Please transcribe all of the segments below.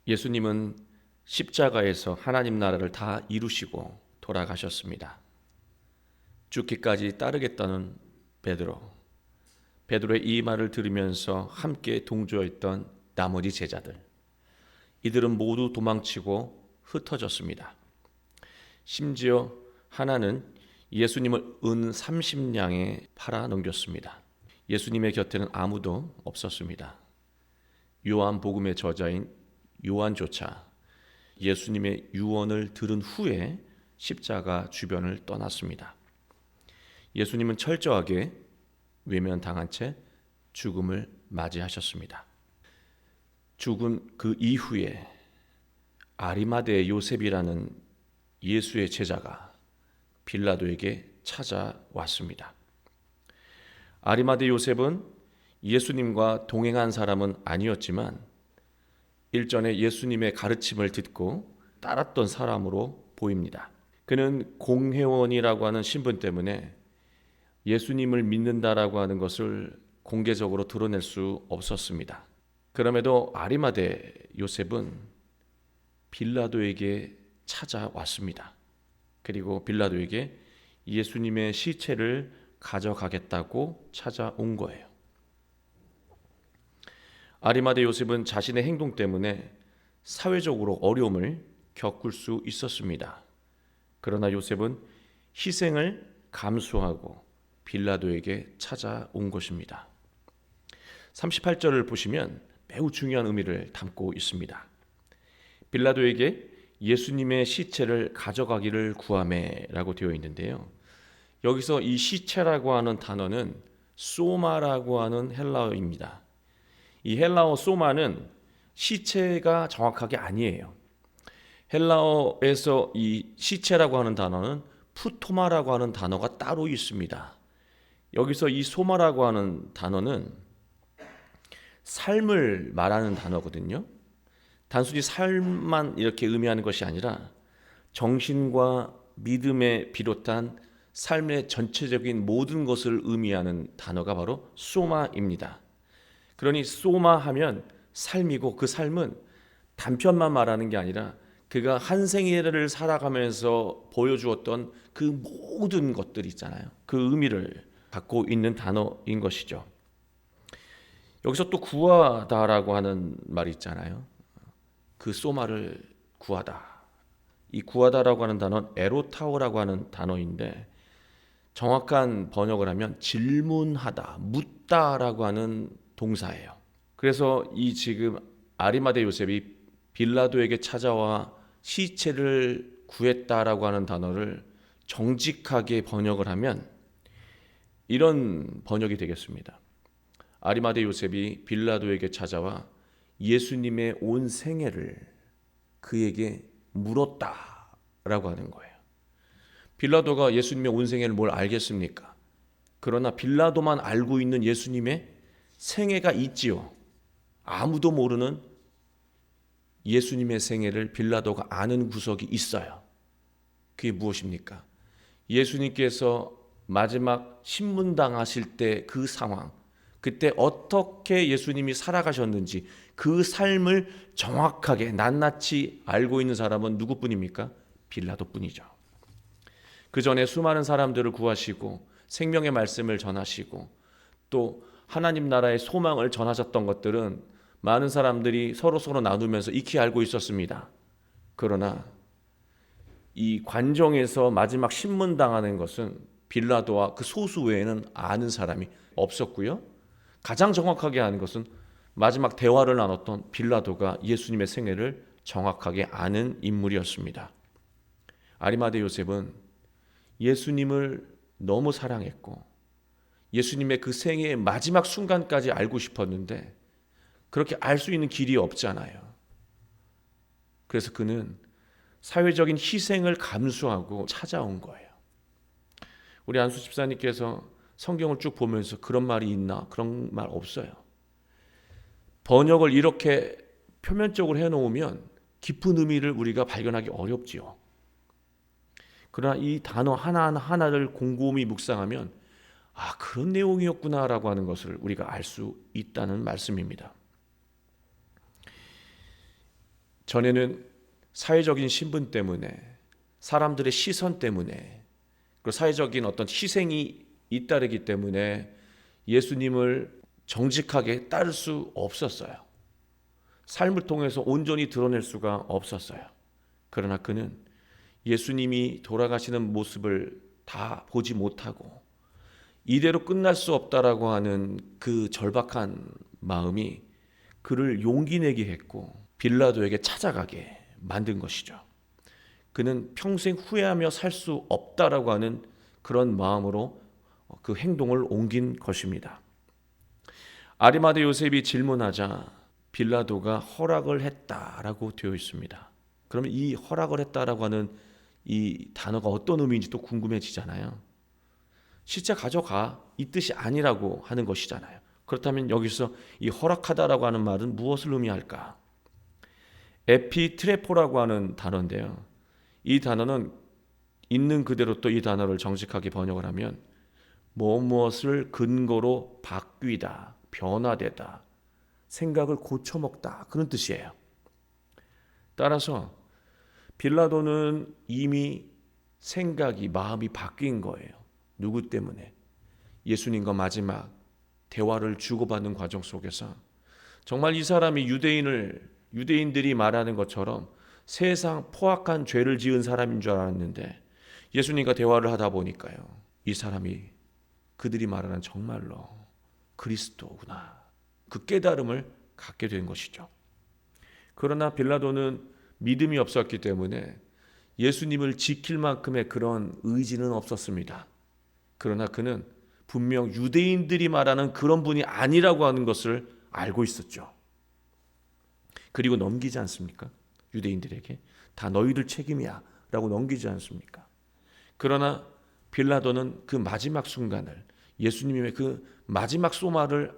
예수님은 십자가에서 하나님 나라를 다 이루시고 돌아가셨습니다. 죽기까지 따르겠다는 베드로의 이 말을 들으면서 함께 동조했던 나머지 제자들, 이들은 모두 도망치고 흩어졌습니다. 심지어 하나는 예수님을 은 30냥에 팔아 넘겼습니다. 예수님의 곁에는 아무도 없었습니다. 요한복음의 저자인 요한조차 예수님의 유언을 들은 후에 십자가 주변을 떠났습니다. 예수님은 철저하게 외면당한 채 죽음을 맞이하셨습니다. 죽은 그 이후에 아리마대 요셉이라는 예수의 제자가 빌라도에게 찾아왔습니다. 아리마대 요셉은 예수님과 동행한 사람은 아니었지만 일전에 예수님의 가르침을 듣고 따랐던 사람으로 보입니다. 그는 공회원이라고 하는 신분 때문에 예수님을 믿는다라고 하는 것을 공개적으로 드러낼 수 없었습니다. 그럼에도 아리마대 요셉은 빌라도에게 찾아왔습니다. 그리고 빌라도에게 예수님의 시체를 가져가겠다고 찾아온 거예요. 아리마대 요셉은 자신의 행동 때문에 사회적으로 어려움을 겪을 수 있었습니다. 그러나 요셉은 희생을 감수하고 빌라도에게 찾아온 것입니다. 38절을 보시면 매우 중요한 의미를 담고 있습니다. 빌라도에게 예수님의 시체를 가져가기를 구하매라고 되어 있는데요. 여기서 이 시체라고 하는 단어는 소마라고 하는 헬라어입니다. 이 헬라어 소마는 시체가 정확하게 아니에요. 헬라어에서 이 시체라고 하는 단어는 푸토마라고 하는 단어가 따로 있습니다. 여기서 이 소마라고 하는 단어는 삶을 말하는 단어거든요. 단순히 삶만 이렇게 의미하는 것이 아니라 정신과 믿음에 비롯한 삶의 전체적인 모든 것을 의미하는 단어가 바로 소마입니다. 그러니 소마 하면 삶이고, 그 삶은 단편만 말하는 게 아니라 그가 한 생애를 살아가면서 보여주었던 그 모든 것들 있잖아요. 그 의미를 갖고 있는 단어인 것이죠. 여기서 또 구하다라고 하는 말이 있잖아요. 그 소마를 구하다. 이 구하다라고 하는 단어는 에로타오라고 하는 단어인데 정확한 번역을 하면 질문하다, 묻다라고 하는 동사예요. 그래서 이 지금 아리마대 요셉이 빌라도에게 찾아와 시체를 구했다라고 하는 단어를 정직하게 번역을 하면 이런 번역이 되겠습니다. 아리마대 요셉이 빌라도에게 찾아와 예수님의 온 생애를 그에게 물었다라고 하는 거예요. 빌라도가 예수님의 온 생애를 뭘 알겠습니까? 그러나 빌라도만 알고 있는 예수님의 생애가 있지요. 아무도 모르는 예수님의 생애를 빌라도가 아는 구석이 있어요. 그게 무엇입니까? 예수님께서 마지막 신문당하실 때 그 상황, 그때 어떻게 예수님이 살아가셨는지 그 삶을 정확하게 낱낱이 알고 있는 사람은 누구뿐입니까? 빌라도뿐이죠. 그 전에 수많은 사람들을 구하시고 생명의 말씀을 전하시고 또 하나님 나라의 소망을 전하셨던 것들은 많은 사람들이 서로 나누면서 익히 알고 있었습니다. 그러나 이 관정에서 마지막 신문당하는 것은 빌라도와 그 소수 외에는 아는 사람이 없었고요. 가장 정확하게 아는 것은 마지막 대화를 나눴던 빌라도가 예수님의 생애를 정확하게 아는 인물이었습니다. 아리마대 요셉은 예수님을 너무 사랑했고 예수님의 그 생애의 마지막 순간까지 알고 싶었는데 그렇게 알 수 있는 길이 없잖아요. 그래서 그는 사회적인 희생을 감수하고 찾아온 거예요. 우리 안수 집사님께서 성경을 쭉 보면서 그런 말이 있나? 그런 말 없어요. 번역을 이렇게 표면적으로 해놓으면 깊은 의미를 우리가 발견하기 어렵지요. 그러나 이 단어 하나하나를 곰곰이 묵상하면 아, 그런 내용이었구나라고 하는 것을 우리가 알 수 있다는 말씀입니다. 전에는 사회적인 신분 때문에, 사람들의 시선 때문에, 그 사회적인 어떤 희생이 잇따르기 때문에 예수님을 정직하게 따를 수 없었어요. 삶을 통해서 온전히 드러낼 수가 없었어요. 그러나 그는 예수님이 돌아가시는 모습을 다 보지 못하고 이대로 끝날 수 없다라고 하는 그 절박한 마음이 그를 용기 내게 했고 빌라도에게 찾아가게 만든 것이죠. 그는 평생 후회하며 살 수 없다라고 하는 그런 마음으로 그 행동을 옮긴 것입니다. 아리마대 요셉이 질문하자 빌라도가 허락을 했다라고 되어 있습니다. 그러면 이 허락을 했다라고 하는 이 단어가 어떤 의미인지 또 궁금해지잖아요. 시체 가져가, 이 뜻이 아니라고 하는 것이잖아요. 그렇다면 여기서 이 허락하다라고 하는 말은 무엇을 의미할까? 에피트레포라고 하는 단어인데요. 이 단어는 있는 그대로 또 이 단어를 정직하게 번역을 하면 무엇을 근거로 바뀌다, 변화되다, 생각을 고쳐먹다, 그런 뜻이에요. 따라서 빌라도는 이미 생각이, 마음이 바뀐 거예요. 누구 때문에? 예수님과 마지막 대화를 주고받는 과정 속에서 정말 이 사람이 유대인들이 말하는 것처럼 세상 포악한 죄를 지은 사람인 줄 알았는데 예수님과 대화를 하다 보니까요, 이 사람이 그들이 말하는 정말로 그리스도구나, 그 깨달음을 갖게 된 것이죠. 그러나 빌라도는 믿음이 없었기 때문에 예수님을 지킬 만큼의 그런 의지는 없었습니다. 그러나 그는 분명 유대인들이 말하는 그런 분이 아니라고 하는 것을 알고 있었죠. 그리고 넘기지 않습니까? 유대인들에게 다 너희들 책임이야 라고 넘기지 않습니까? 그러나 빌라도는 그 마지막 순간을, 예수님의 그 마지막 소마를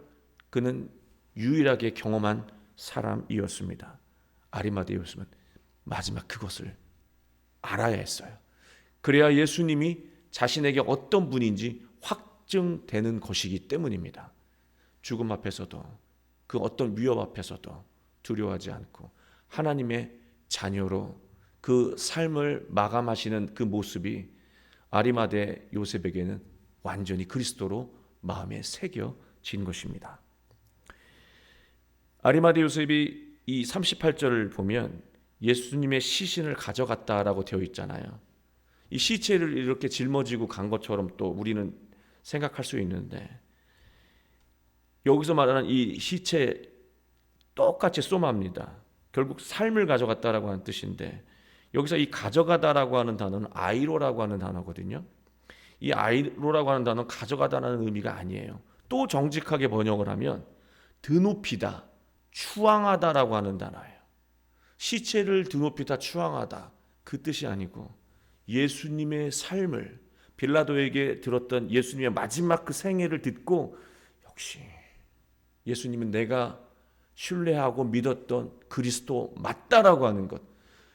그는 유일하게 경험한 사람이었습니다. 아리마대 요셉은 마지막 그것을 알아야 했어요. 그래야 예수님이 자신에게 어떤 분인지 확증되는 것이기 때문입니다. 죽음 앞에서도, 그 어떤 위협 앞에서도 두려워하지 않고 하나님의 자녀로 그 삶을 마감하시는 그 모습이 아리마대 요셉에게는 완전히 그리스도로 마음에 새겨진 것입니다. 아리마대 요셉이 이 38절을 보면 예수님의 시신을 가져갔다라고 되어 있잖아요. 이 시체를 이렇게 짊어지고 간 것처럼 또 우리는 생각할 수 있는데, 여기서 말하는 이 시체 똑같이 소마입니다. 결국 삶을 가져갔다라고 하는 뜻인데, 여기서 이 가져가다라고 하는 단어는 아이로라고 하는 단어거든요. 이 아이로라고 하는 단어는 가져가다라는 의미가 아니에요. 또 정직하게 번역을 하면 드높이다, 추앙하다라고 하는 단어예요. 시체를 드높이다, 추앙하다, 그 뜻이 아니고 예수님의 삶을, 빌라도에게 들었던 예수님의 마지막 그 생애를 듣고 역시 예수님은 내가 신뢰하고 믿었던 그리스도 맞다라고 하는 것,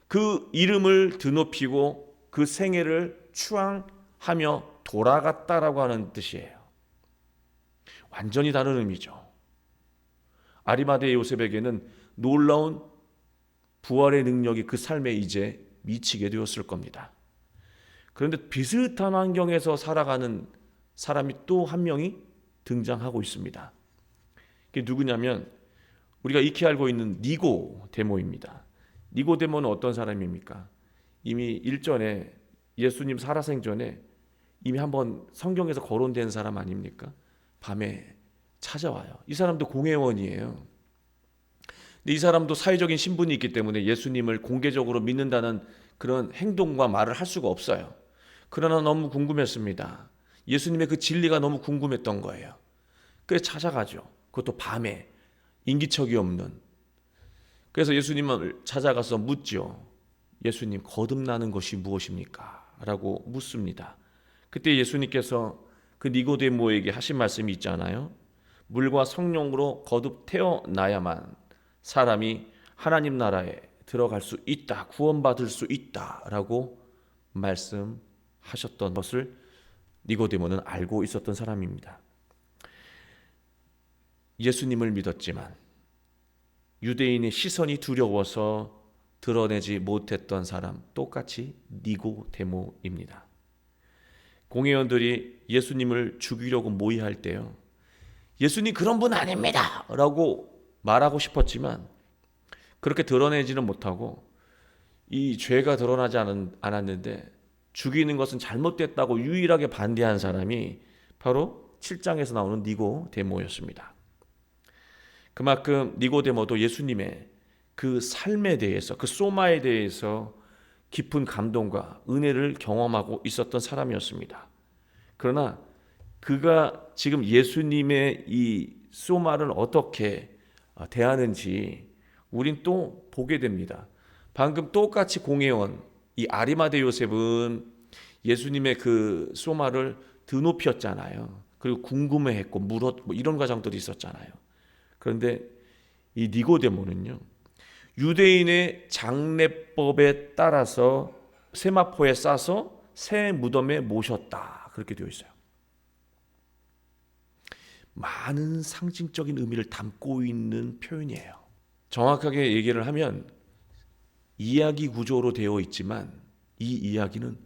그 이름을 드높이고 그 생애를 추앙하며 돌아갔다라고 하는 뜻이에요. 완전히 다른 의미죠. 아리마대 요셉에게는 놀라운 부활의 능력이 그 삶에 이제 미치게 되었을 겁니다. 그런데 비슷한 환경에서 살아가는 사람이 또 한 명이 등장하고 있습니다. 그게 누구냐면 우리가 익히 알고 있는 니고데모입니다. 니고데모는 어떤 사람입니까? 이미 일전에 예수님 살아생전에 이미 한번 성경에서 거론된 사람 아닙니까? 밤에 찾아와요. 이 사람도 공회원이에요. 근데 이 사람도 사회적인 신분이 있기 때문에 예수님을 공개적으로 믿는다는 그런 행동과 말을 할 수가 없어요. 그러나 너무 궁금했습니다. 예수님의 그 진리가 너무 궁금했던 거예요. 그래서 찾아가죠. 그것도 밤에, 인기척이 없는. 그래서 예수님을 찾아가서 묻죠. 예수님, 거듭나는 것이 무엇입니까? 라고 묻습니다. 그때 예수님께서 그 니고데모에게 하신 말씀이 있잖아요. 물과 성령으로 거듭 태어나야만 사람이 하나님 나라에 들어갈 수 있다, 구원받을 수 있다라고 말씀하셨던 것을 니고데모는 알고 있었던 사람입니다. 예수님을 믿었지만 유대인의 시선이 두려워서 드러내지 못했던 사람, 똑같이 니고데모입니다. 공회원들이 예수님을 죽이려고 모의할 때요, 예수님 그런 분 아닙니다 라고 말하고 싶었지만 그렇게 드러내지는 못하고 이 죄가 드러나지 않았는데 죽이는 것은 잘못됐다고 유일하게 반대한 사람이 바로 7장에서 나오는 니고데모였습니다. 그만큼 니고데모도 예수님의 그 삶에 대해서, 그 소마에 대해서 깊은 감동과 은혜를 경험하고 있었던 사람이었습니다. 그러나 그가 지금 예수님의 이 소마를 어떻게 대하는지 우린 또 보게 됩니다. 방금 똑같이 공회원 이 아리마대 요셉은 예수님의 그 소마를 드높였잖아요. 그리고 궁금해했고 물었고 이런 과정들이 있었잖아요. 그런데 이 니고데모는요, 유대인의 장례법에 따라서 세마포에 싸서 새 무덤에 모셨다, 그렇게 되어 있어요. 많은 상징적인 의미를 담고 있는 표현이에요. 정확하게 얘기를 하면 이야기 구조로 되어 있지만 이 이야기는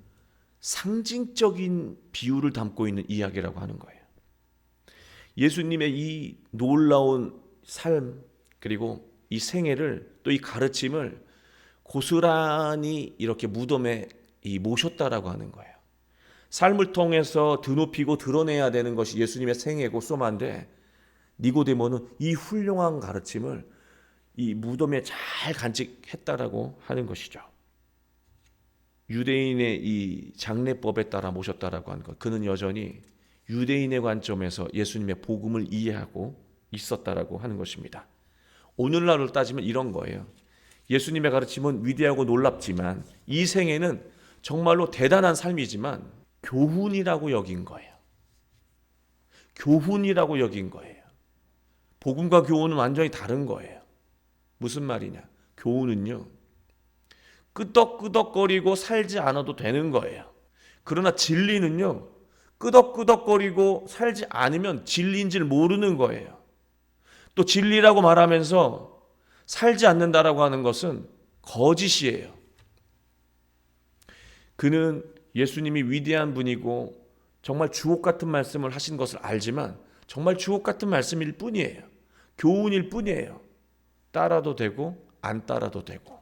상징적인 비유를 담고 있는 이야기라고 하는 거예요. 예수님의 이 놀라운 삶, 그리고 이 생애를, 또 이 가르침을 고스란히 이렇게 무덤에 모셨다라고 하는 거예요. 삶을 통해서 드높이고 드러내야 되는 것이 예수님의 생애고 소마인데, 니고데모는 이 훌륭한 가르침을 이 무덤에 잘 간직했다라고 하는 것이죠. 유대인의 이 장례법에 따라 모셨다라고 하는 것, 그는 여전히 유대인의 관점에서 예수님의 복음을 이해하고 있었다라고 하는 것입니다. 오늘날로 따지면 이런 거예요. 예수님의 가르침은 위대하고 놀랍지만 이 생애는 정말로 대단한 삶이지만 교훈이라고 여긴 거예요. 교훈이라고 여긴 거예요. 복음과 교훈은 완전히 다른 거예요. 무슨 말이냐? 교훈은요, 끄덕끄덕거리고 살지 않아도 되는 거예요. 그러나 진리는요, 끄덕끄덕거리고 살지 않으면 진리인 줄 모르는 거예요. 또 진리라고 말하면서 살지 않는다라고 하는 것은 거짓이에요. 그는 예수님이 위대한 분이고 정말 주옥 같은 말씀을 하신 것을 알지만 정말 주옥 같은 말씀일 뿐이에요. 교훈일 뿐이에요. 따라도 되고 안 따라도 되고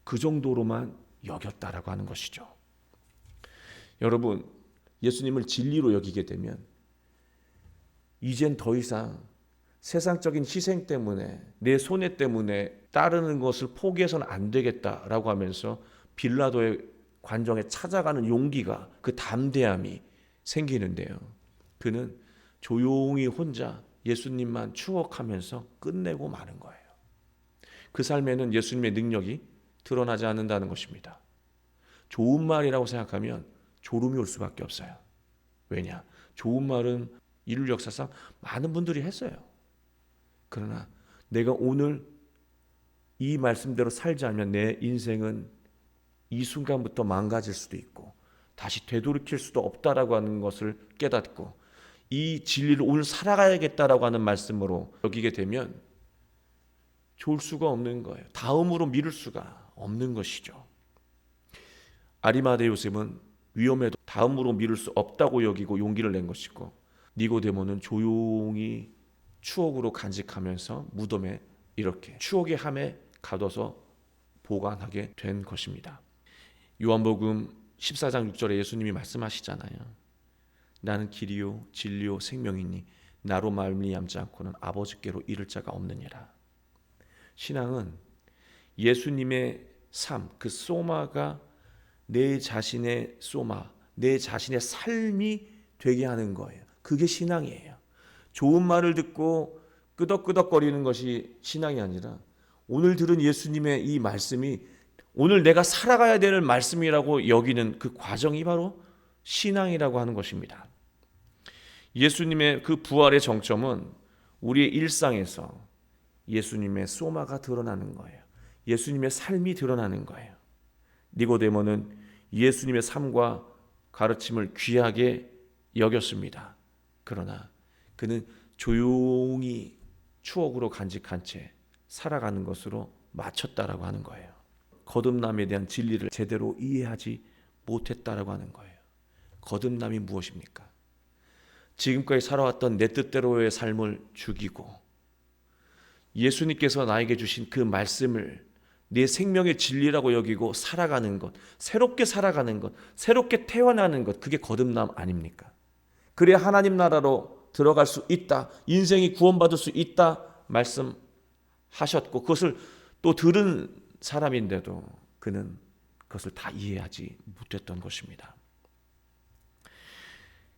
그 정도로만 여겼다라고 하는 것이죠. 여러분, 예수님을 진리로 여기게 되면 이젠 더 이상 세상적인 희생 때문에, 내 손해 때문에 따르는 것을 포기해서는 안 되겠다라고 하면서 빌라도의 관정에 찾아가는 용기가, 그 담대함이 생기는데요, 그는 조용히 혼자 예수님만 추억하면서 끝내고 마는 거예요. 그 삶에는 예수님의 능력이 드러나지 않는다는 것입니다. 좋은 말이라고 생각하면 졸음이 올 수밖에 없어요. 왜냐? 좋은 말은 인류 역사상 많은 분들이 했어요. 그러나 내가 오늘 이 말씀대로 살지 않으면 내 인생은 이 순간부터 망가질 수도 있고 다시 되돌이킬 수도 없다라고 하는 것을 깨닫고 이 진리를 오늘 살아가야겠다라고 하는 말씀으로 여기게 되면 좋을 수가 없는 거예요. 다음으로 미룰 수가 없는 것이죠. 아리마대 요셉은 위험해도 다음으로 미룰 수 없다고 여기고 용기를 낸 것이고, 니고데모는 조용히 추억으로 간직하면서 무덤에 이렇게 추억의 함에 가둬서 보관하게 된 것입니다. 요한복음 14장 6절에 예수님이 말씀하시잖아요. 나는 길이요 진리요 생명이니 나로 말미암지 않고는 아버지께로 이를 자가 없느니라. 신앙은 예수님의 삶, 그 소마가 내 자신의 소마, 내 자신의 삶이 되게 하는 거예요. 그게 신앙이에요. 좋은 말을 듣고 끄덕끄덕거리는 것이 신앙이 아니라 오늘 들은 예수님의 이 말씀이 오늘 내가 살아가야 될 말씀이라고 여기는 그 과정이 바로 신앙이라고 하는 것입니다. 예수님의 그 부활의 정점은 우리의 일상에서 예수님의 소마가 드러나는 거예요. 예수님의 삶이 드러나는 거예요. 니고데모는 예수님의 삶과 가르침을 귀하게 여겼습니다. 그러나 그는 조용히 추억으로 간직한 채 살아가는 것으로 맞췄다라고 하는 거예요. 거듭남에 대한 진리를 제대로 이해하지 못했다라고 하는 거예요. 거듭남이 무엇입니까? 지금까지 살아왔던 내 뜻대로의 삶을 죽이고 예수님께서 나에게 주신 그 말씀을 내 생명의 진리라고 여기고 살아가는 것, 새롭게 살아가는 것, 새롭게 태어나는 것, 그게 거듭남 아닙니까? 그래야 하나님 나라로 들어갈 수 있다, 인생이 구원받을 수 있다 말씀하셨고, 그것을 또 들은 사람인데도 그는 그것을 다 이해하지 못했던 것입니다.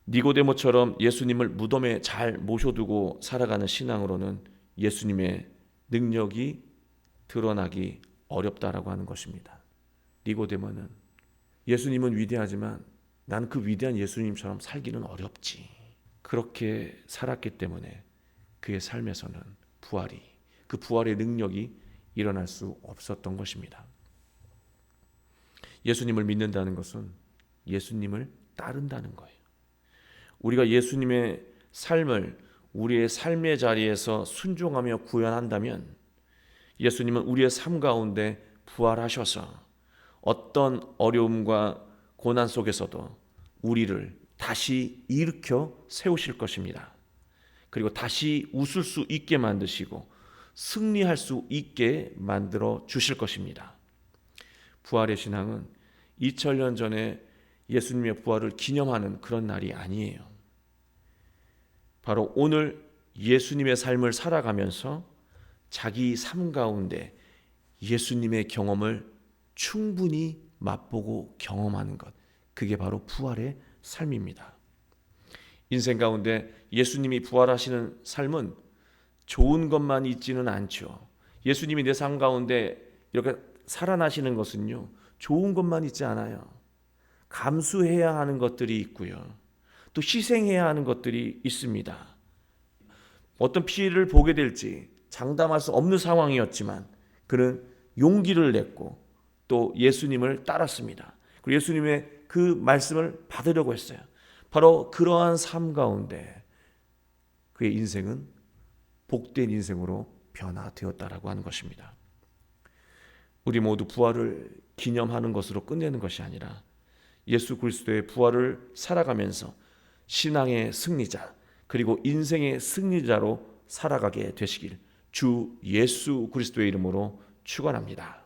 니고데모처럼 예수님을 무덤에 잘 모셔두고 살아가는 신앙으로는 예수님의 능력이 드러나기 어렵다라고 하는 것입니다. 니고데모는 예수님은 위대하지만 나는 그 위대한 예수님처럼 살기는 어렵지. 그렇게 살았기 때문에 그의 삶에서는 그 부활의 능력이 일어날 수 없었던 것입니다. 예수님을 믿는다는 것은 예수님을 따른다는 거예요. 우리가 예수님의 삶을 우리의 삶의 자리에서 순종하며 구현한다면 예수님은 우리의 삶 가운데 부활하셔서 어떤 어려움과 고난 속에서도 우리를 다시 일으켜 세우실 것입니다. 그리고 다시 웃을 수 있게 만드시고 승리할 수 있게 만들어 주실 것입니다. 부활의 신앙은 2000년 전에 예수님의 부활을 기념하는 그런 날이 아니에요. 바로 오늘 예수님의 삶을 살아가면서 자기 삶 가운데 예수님의 경험을 충분히 맛보고 경험하는 것, 그게 바로 부활의 삶입니다. 인생 가운데 예수님이 부활하시는 삶은 좋은 것만 있지는 않죠. 예수님이 내 삶 가운데 이렇게 살아나시는 것은요, 좋은 것만 있지 않아요. 감수해야 하는 것들이 있고요, 또 희생해야 하는 것들이 있습니다. 어떤 피해를 보게 될지 장담할 수 없는 상황이었지만 그는 용기를 냈고 또 예수님을 따랐습니다. 그리고 예수님의 그 말씀을 받으려고 했어요. 바로 그러한 삶 가운데 그의 인생은 복된 인생으로 변화되었다라고 하는 것입니다. 우리 모두 부활을 기념하는 것으로 끝내는 것이 아니라 예수 그리스도의 부활을 살아가면서 신앙의 승리자 그리고 인생의 승리자로 살아가게 되시길 주 예수 그리스도의 이름으로 축원합니다.